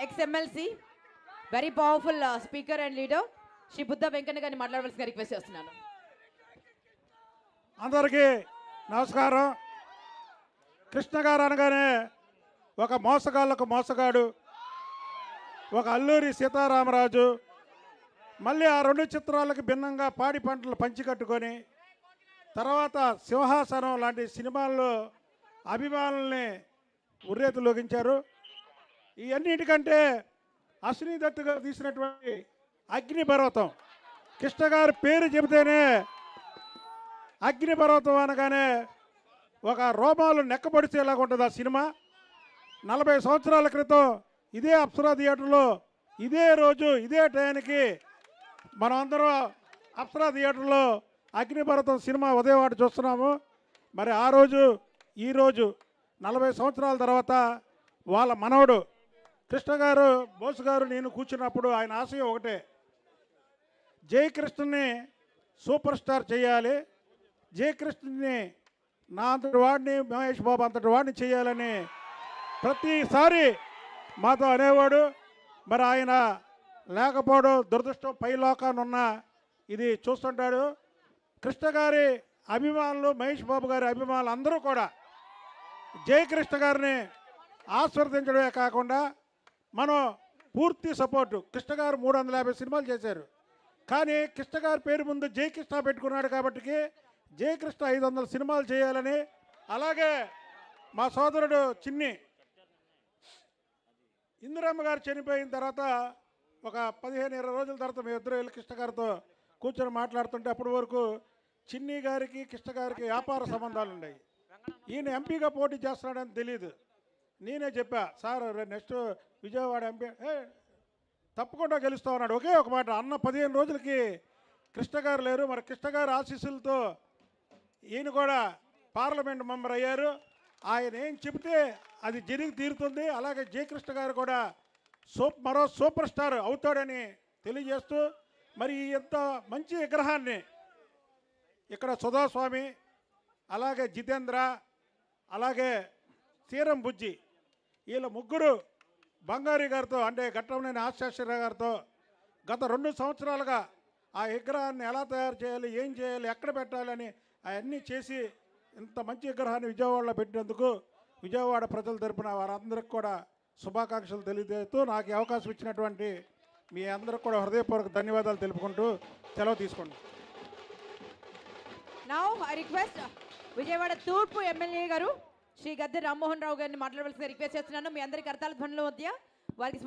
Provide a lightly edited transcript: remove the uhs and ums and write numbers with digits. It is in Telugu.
ex-MLC, very powerful speaker and leader, Shri Buddha Venkana గారిని మాట్లాడవలసిందిగా రిక్వెస్ట్ చేస్తున్నాను. అందరికీ నమస్కారం. కృష్ణ గారు అనగానే ఒక మోసగాళ్ళకు మోసగాడు, ఒక అల్లూరి సీతారామరాజు, మళ్ళీ ఆ రెండు చిత్రాలకు భిన్నంగా పాడి పంటలు పంచికట్టుకొని తర్వాత సింహాసనం లాంటి సినిమాల్లో అభిమానుల్ని ఉర్రేతులోగించారు. ఈ అన్నిటికంటే అశ్విని దత్ గారు తీసినటువంటి అగ్నిపర్వతం, కృష్ణ గారి పేరు చెబితేనే అగ్నిపర్వతం అనగానే ఒక రోమాలు నెక్కబడిచేలాగా ఉంటుంది ఆ సినిమా. 40 సంవత్సరాల క్రితం ఇదే అప్సరా థియేటర్లో ఇదే రోజు ఇదే టైంకి మనం అందరం అప్సరా థియేటర్లో అగ్నిపర్వతం సినిమా ఉదయవాడ చూస్తున్నాము. మరి ఆ రోజు ఈరోజు 40 సంవత్సరాల తర్వాత వాళ్ళ మనవడు కృష్ణ గారు, బోసు గారు నేను కూర్చున్నప్పుడు ఆయన ఆశయం ఒకటే, జయకృష్ణని సూపర్ స్టార్ చేయాలి, జయకృష్ణని నా అంతటి వాడిని, మహేష్ బాబు అంతటి వాడిని చేయాలని ప్రతిసారి మాతో అనేవాడు. మరి ఆయన లేకపోవడం దురదృష్టం, పై లోకాన్ని ఉన్న ఇది చూస్తుంటాడు. కృష్ణ గారి అభిమానులు, మహేష్ బాబు గారి అభిమానులు అందరూ కూడా జయకృష్ణ గారిని ఆస్వాదించడమే కాకుండా మనం పూర్తి సపోర్టు. కృష్ణ గారు 350 సినిమాలు చేశారు, కానీ కృష్ణ గారి పేరు ముందు జయకృష్ణ పెట్టుకున్నాడు కాబట్టి జయకృష్ణ 500 సినిమాలు చేయాలని, అలాగే మా సోదరుడు చిన్ని ఇందిరమ్మ గారు చనిపోయిన తర్వాత ఒక 15-20 రోజుల తర్వాత మేము ఇద్దరు వెళ్ళి కృష్ణ గారితో కూర్చొని మాట్లాడుతుంటే అప్పటి వరకు చిన్ని గారికి కృష్ణ గారికి వ్యాపార సంబంధాలు ఉన్నాయి. ఈయన ఎంపీగా పోటీ చేస్తున్నాడని తెలియదు. నేనే చెప్పా, సార్ నెక్స్ట్ విజయవాడ ఎంపీ తప్పకుండా గెలుస్తా ఉన్నాడు. ఒకే ఒక మాట అన్న, 15 రోజులకి కృష్ణ గారు లేరు. మరి కృష్ణ గారి ఆశీస్సులతో ఈయన కూడా పార్లమెంట్ మెంబర్ అయ్యారు. ఆయన ఏం చెబితే అది జరిగి తీరుతుంది. అలాగే జయకృష్ణ గారు కూడా మరో సూపర్ స్టార్ అవుతాడని తెలియజేస్తూ, మరి ఇంత మంచి విగ్రహాన్ని ఇక్కడ సుధాస్వామి, అలాగే జితేంద్ర, అలాగే తీరం బుజ్జి, వీళ్ళ ముగ్గురు బంగారీ గారితో అంటే ఘట్టంనేని ఆశాశ్వర గారితో గత 2 సంవత్సరాలుగా ఆ విగ్రహాన్ని ఎలా తయారు చేయాలి, ఏం చేయాలి, ఎక్కడ పెట్టాలని అవన్నీ చేసి ఇంత మంచి విగ్రహాన్ని విజయవాడలో పెట్టినందుకు విజయవాడ ప్రజల తరపున వారందరికీ కూడా శుభాకాంక్షలు తెలియజేస్తూ నాకు ఈ అవకాశం ఇచ్చినటువంటి మీ అందరికి కూడా హృదయపూర్వక ధన్యవాదాలు తెలుపుకుంటూ సెలవు తీసుకోండి. Now I request విజయవాడ తూర్పు ఎమ్మెల్యే గారు శ్రీ గద్దె రామ్మోహన్ రావు గారిని మాట్లాడవలసిందిగా రిక్వెస్ట్ చేస్తున్నాను. మీ అందరి కర్తాల ధ్వనుల మధ్య వారికి